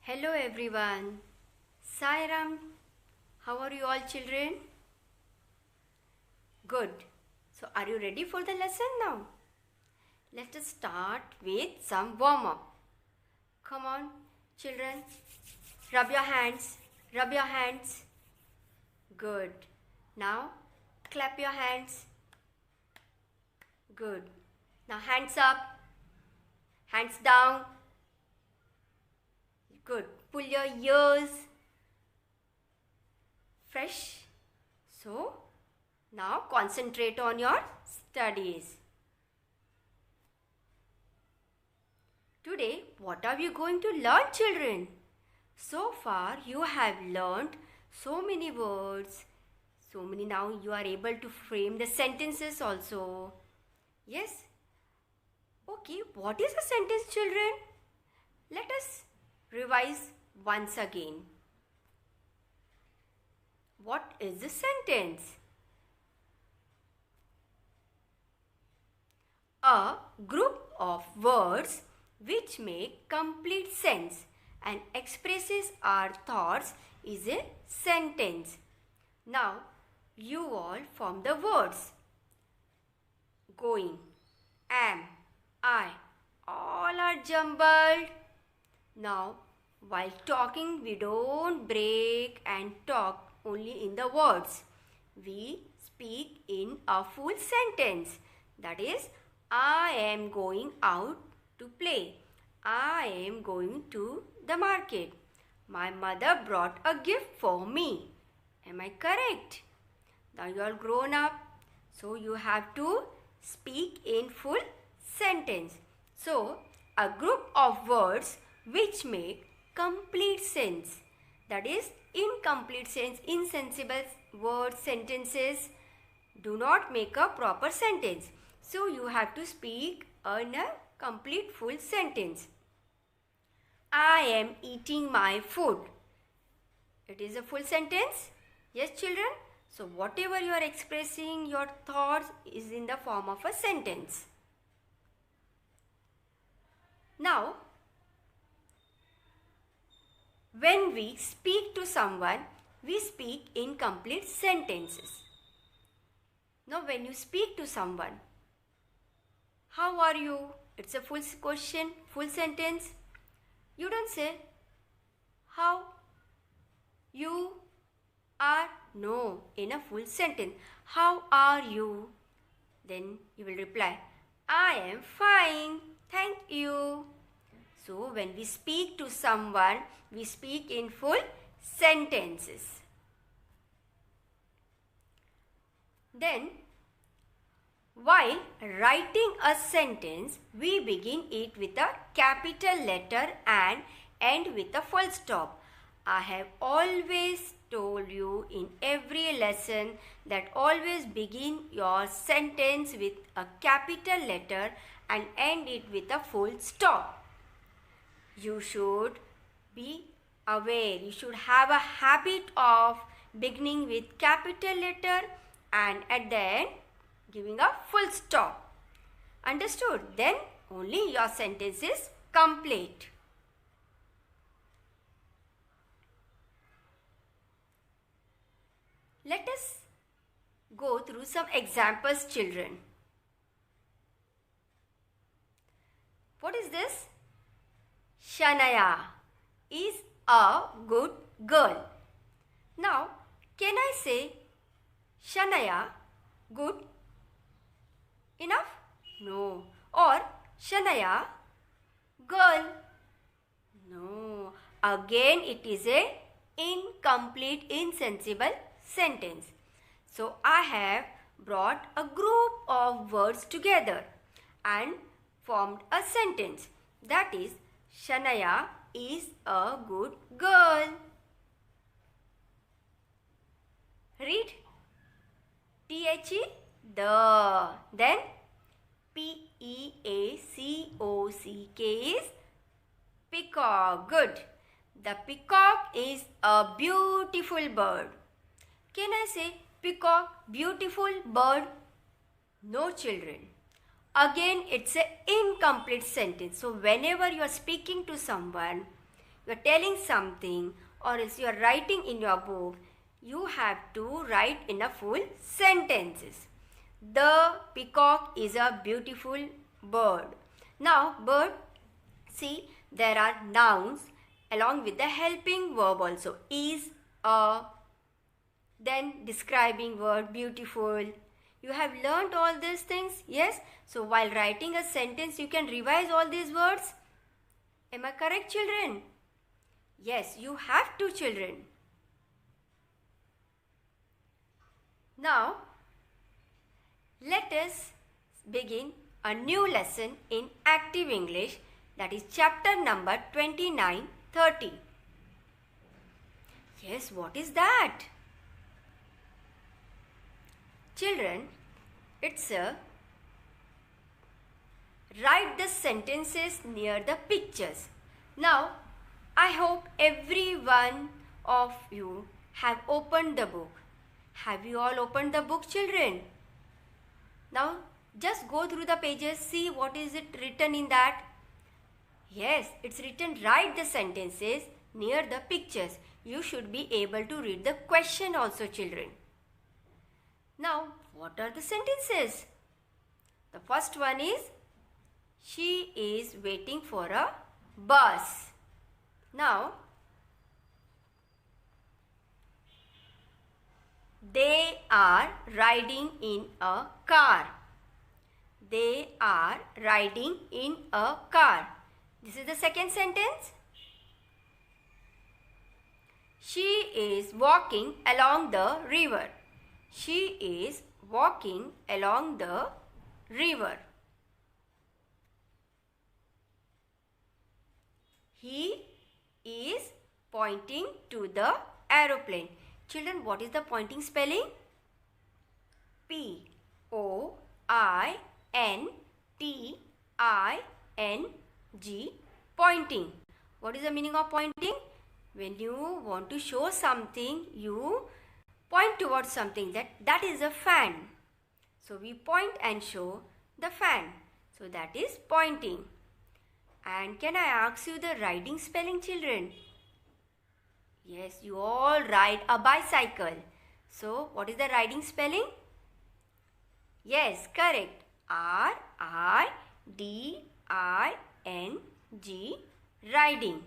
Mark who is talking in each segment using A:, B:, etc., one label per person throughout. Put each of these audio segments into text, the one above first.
A: Hello everyone. Sai Ram. How are you all children? Good. So are you ready for the lesson now? Let us start with some warm up. Come on children. Rub your hands. Rub your hands. Good. Now clap your hands. Good. Now hands up. Hands down. Good. Pull your ears. Fresh. So, now concentrate on your studies. Today, what are you going to learn, children? So far, you have learned so many words. Now you are able to frame the sentences also. Yes? Okay, what is a sentence, children? Let us revise once again. What is a sentence? A group of words which make complete sense and expresses our thoughts is a sentence. Now, you all form the words. Going, am, I, all are jumbled. Now, while talking, we don't break and talk only in the words. We speak in a full sentence. That is, I am going out to play. I am going to the market. My mother brought a gift for me. Am I correct? Now you are grown up. So you have to speak in full sentence. So, a group of words which make complete sense. That is, incomplete sense, insensible words, sentences do not make a proper sentence. So, you have to speak in a complete full sentence. I am eating my food. It is a full sentence. Yes, children? So, whatever you are expressing, your thoughts is in the form of a sentence. Now, when we speak to someone, we speak in complete sentences. Now, when you speak to someone, how are you? It's a full question, full sentence. You don't say, how you are. No, in a full sentence. How are you? Then you will reply, I am fine. Thank you. So, when we speak to someone, we speak in full sentences. Then, while writing a sentence, we begin it with a capital letter and end with a full stop. I have always told you in every lesson that always begin your sentence with a capital letter and end it with a full stop. You should be aware. You should have a habit of beginning with capital letter and at the end giving a full stop. Understood? Then only your sentence is complete. Let us go through some examples, children. What is this? Shanaya is a good girl. Now, can I say Shanaya good enough? No. Or Shanaya girl? No. Again, it is a incomplete, insensible sentence. So, I have brought a group of words together and formed a sentence. That is, Shanaya is a good girl. Read. T-H-E, the. Then P-E-A-C-O-C-K is peacock. Good. The peacock is a beautiful bird. Can I say peacock, beautiful bird? No, children. Again, it's an incomplete sentence. So, whenever you are speaking to someone, you are telling something or else you are writing in your book, you have to write in a full sentences. The peacock is a beautiful bird. Now bird, see, there are nouns along with the helping verb also. Is, a, then describing word beautiful. You have learnt all these things, yes? So while writing a sentence, you can revise all these words. Am I correct, children? Yes, you have to, children. Now, let us begin a new lesson in Active English, that is chapter number 29-30. Yes, what is that? Children, it's a write the sentences near the pictures. Now, I hope every one of you have opened the book. Have you all opened the book, children? Now, just go through the pages, see what is it written in that. Yes, it's written write the sentences near the pictures. You should be able to read the question also, children. Now, what are the sentences? The first one is, she is waiting for a bus. Now, they are riding in a car. They are riding in a car. This is the second sentence. She is walking along the river. She is walking along the river. He is pointing to the aeroplane. Children, what is the pointing spelling? P-O-I-N-T-I-N-G, pointing. What is the meaning of pointing? When you want to show something, you point towards something. That is a fan. So we point and show the fan. So that is pointing. And can I ask you the riding spelling, children? Yes, you all ride a bicycle. So, what is the riding spelling? Yes, correct. R-I-D-I-N-G, riding.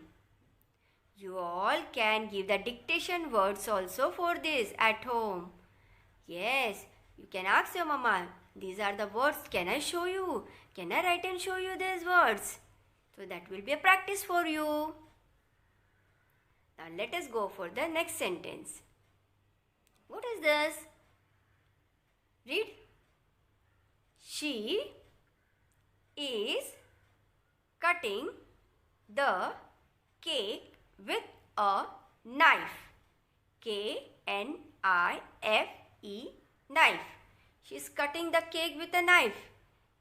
A: You all can give the dictation words also for this at home. Yes, you can ask your mama, these are the words, can I show you? Can I write and show you these words? So that will be a practice for you. Now let us go for the next sentence. What is this? Read. She is cutting the cake with a knife. K-N-I-F-E, knife. She is cutting the cake with a knife.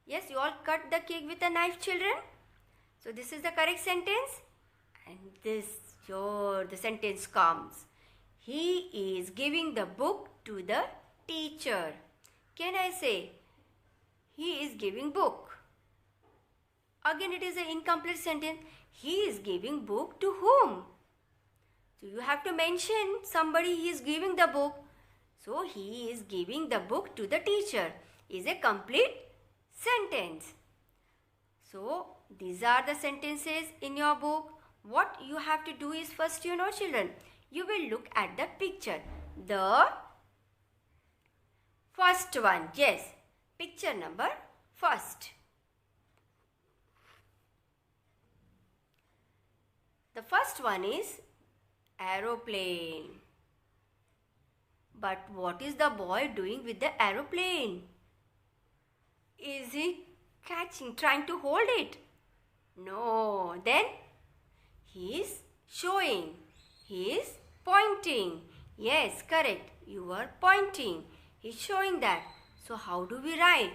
A: Yes, you all cut the cake with a knife, children. So this is the correct sentence. And the sentence comes. He is giving the book to the teacher. Can I say, he is giving book? Again, it is an incomplete sentence. He is giving book to whom? So you have to mention somebody he is giving the book. So he is giving the book to the teacher is a complete sentence. So these are the sentences in your book. What you have to do is first, children, you will look at the picture. The first one, yes, picture number first. The first one is aeroplane. But what is the boy doing with the aeroplane? Is he trying to hold it? No. Then he is showing. He is pointing. Yes, correct. You are pointing. He is showing that. So how do we write?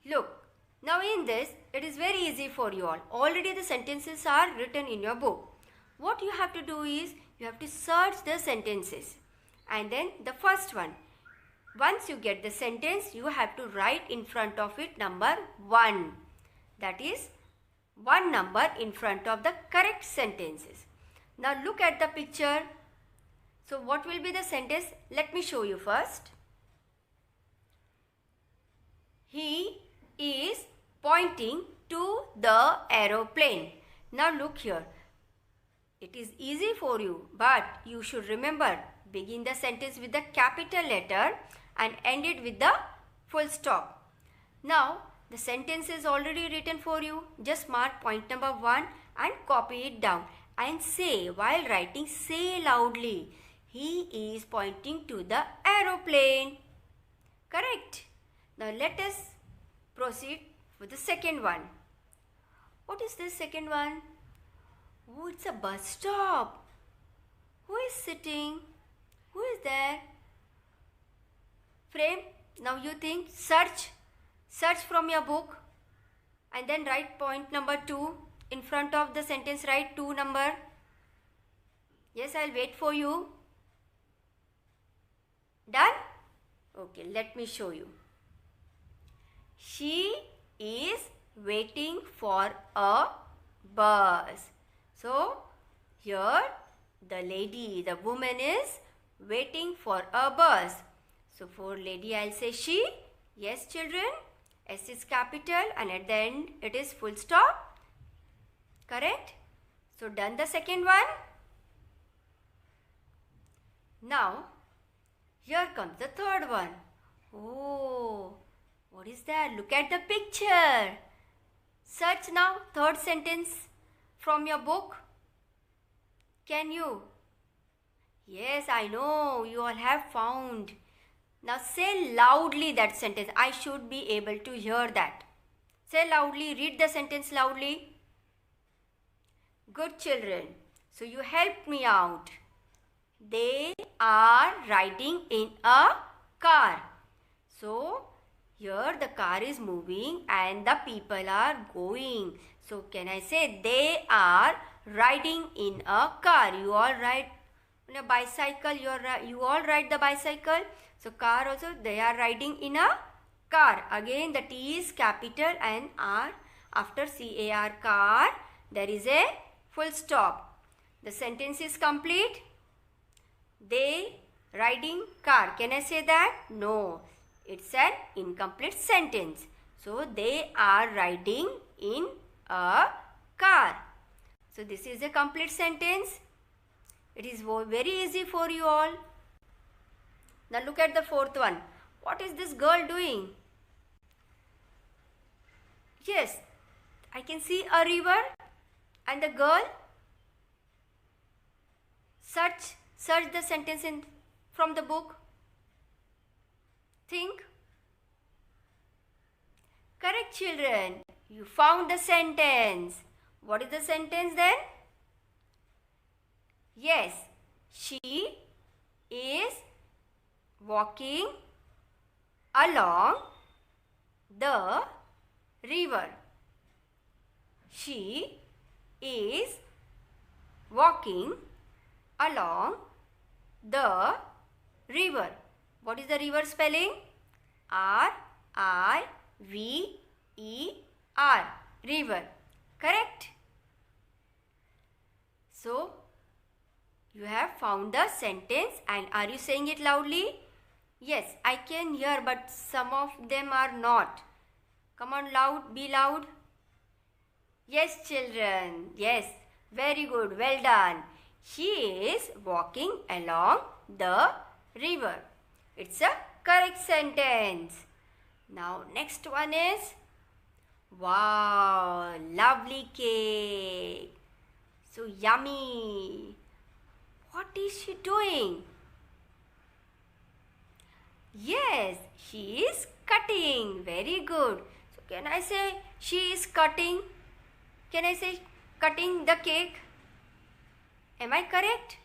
A: Look. Now in this, it is very easy for you all. Already the sentences are written in your book. What you have to do is, you have to search the sentences. And then the first one. Once you get the sentence, you have to write in front of it number 1. That is, one number in front of the correct sentences. Now look at the picture. So what will be the sentence? Let me show you first. He is pointing to the aeroplane. Now look here. It is easy for you, but you should remember, begin the sentence with the capital letter and end it with the full stop. Now the sentence is already written for you. Just mark point number 1 and copy it down and say, while writing, say loudly, he is pointing to the aeroplane. Correct? Now let us proceed with the second one. What is this second one? Oh, it's a bus stop. Who is sitting? Who is there? Frame. Now you think, search from your book and then write point number 2. In front of the sentence write 2 number. Yes, I'll wait for you. Done? Okay, let me show you. She is waiting for a bus. So, here the woman is waiting for a bus. So, for lady I'll say she. Yes, children. S is capital and at the end it is full stop. Correct? So, done the second one. Now, here comes the third one. Oh, what is that? Look at the picture. Search now third sentence from your book. Can you? Yes, I know you all have found. Now say loudly that sentence. I should be able to hear that. Say loudly. Read the sentence loudly. Good children. So you helped me out. They are riding in a car. So here the car is moving and the people are going. So can I say they are riding in a car? You all ride on a bicycle. You all ride the bicycle. So car also, they are riding in a car. Again the T is capital and R after C-A-R, car, there is a full stop. The sentence is complete. They riding car. Can I say that? No. It's an incomplete sentence. So they are riding in a car. So this is a complete sentence. It is very easy for you all. Now look at the fourth one. What is this girl doing? Yes, I can see a river and the girl. Search the sentence from the book. Think. Correct, children. You found the sentence. What is the sentence then? Yes, she is walking along the river. She is walking along the river. What is the river spelling? R-I-V-E-R. River. Correct? So, you have found the sentence and are you saying it loudly? Yes, I can hear but some of them are not. Come on, loud, be loud. Yes, children. Yes, very good. Well done. She is walking along the river. It's a correct sentence. Now, next one is, wow, lovely cake. So yummy. What is she doing? Yes, she is cutting. Very good. So can I say she is cutting? Can I say cutting the cake? Am I correct?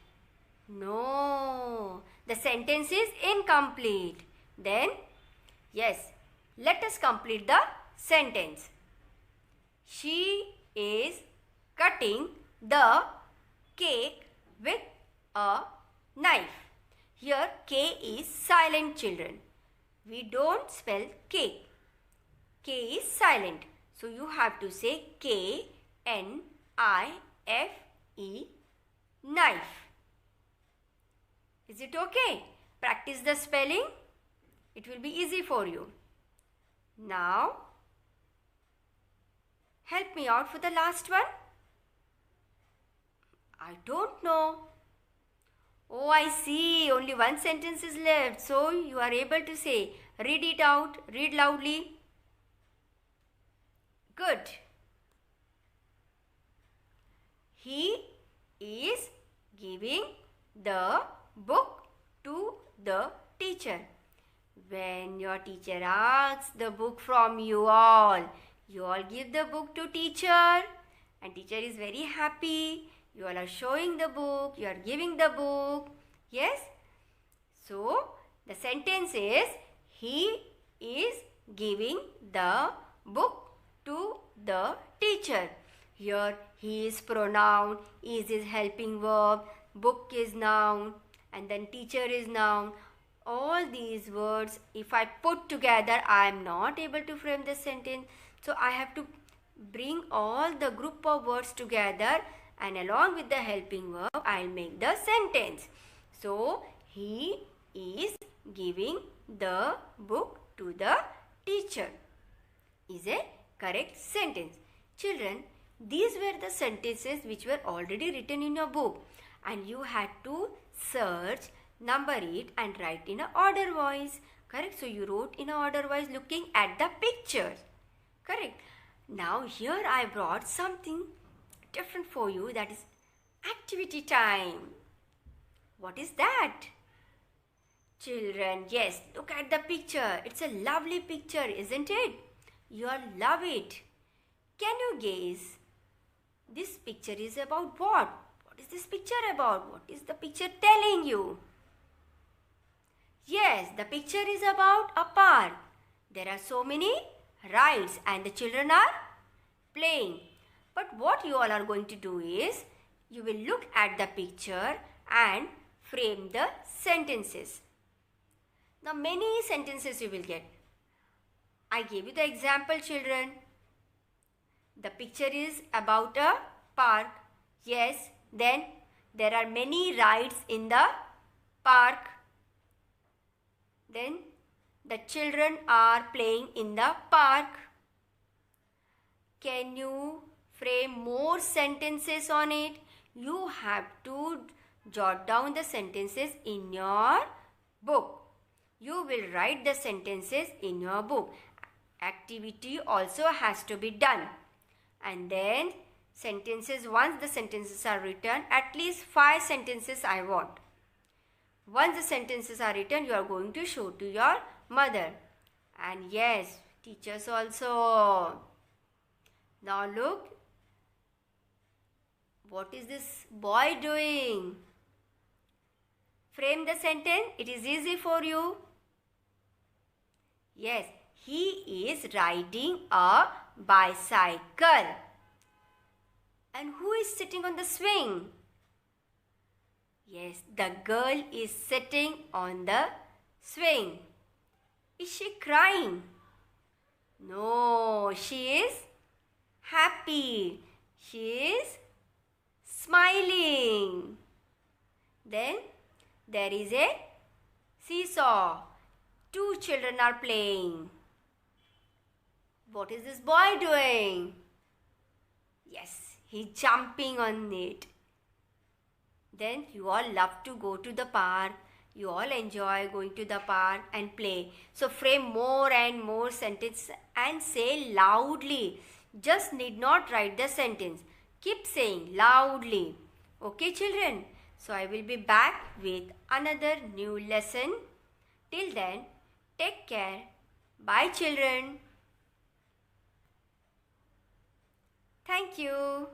A: No. The sentence is incomplete. Then, yes, let us complete the sentence. She is cutting the cake with a knife. Here K is silent, children. We don't spell cake. K is silent. So you have to say K-N-I-F-E knife. Is it okay? Practice the spelling. It will be easy for you. Now, help me out for the last one. I don't know. Oh, I see. Only one sentence is left. So, you are able to say. Read it out. Read loudly. Good. He is giving the book to the teacher. When your teacher asks the book from you all give the book to teacher, and teacher is very happy. You all are showing the book, you are giving the book. Yes? So, the sentence is, he is giving the book to the teacher. Here, he is pronoun, is helping verb, book is noun, and then teacher is noun. All these words, if I put together, I am not able to frame the sentence. So, I have to bring all the group of words together, and along with the helping verb, I will make the sentence. So, he is giving the book to the teacher is a correct sentence. Children, these were the sentences which were already written in your book, and you had to search, number it and write in an order wise. Correct? So, you wrote in an order wise looking at the pictures. Correct? Now, here I brought something different for you, that is activity time. What is that? Children, yes, look at the picture. It's a lovely picture, isn't it? You all love it. Can you guess? This picture is about what? What is this picture about? What is the picture telling you? Yes, the picture is about a park. There are so many rides and the children are playing. But what you all are going to do is, you will look at the picture and frame the sentences. Now, many sentences you will get. I gave you the example, children. The picture is about a park. Yes, then there are many rides in the park. Then the children are playing in the park. Can you frame more sentences on it? You have to jot down the sentences in your book. You will write the sentences in your book. Activity also has to be done. And then sentences, once the sentences are written, at least 5 sentences I want. Once the sentences are written, you are going to show to your mother. And yes, teachers also. Now look, what is this boy doing? Frame the sentence. It is easy for you. Yes, he is riding a bicycle. And who is sitting on the swing? Yes, the girl is sitting on the swing. Is she crying? No, she is happy. She is smiling. Then there is a seesaw. 2 children are playing. What is this boy doing? Yes, he's jumping on it. Then you all love to go to the park. You all enjoy going to the park and play. So frame more and more sentences and say loudly. Just need not write the sentence. Keep saying loudly. Okay, children? So I will be back with another new lesson. Till then, take care. Bye, children. Thank you.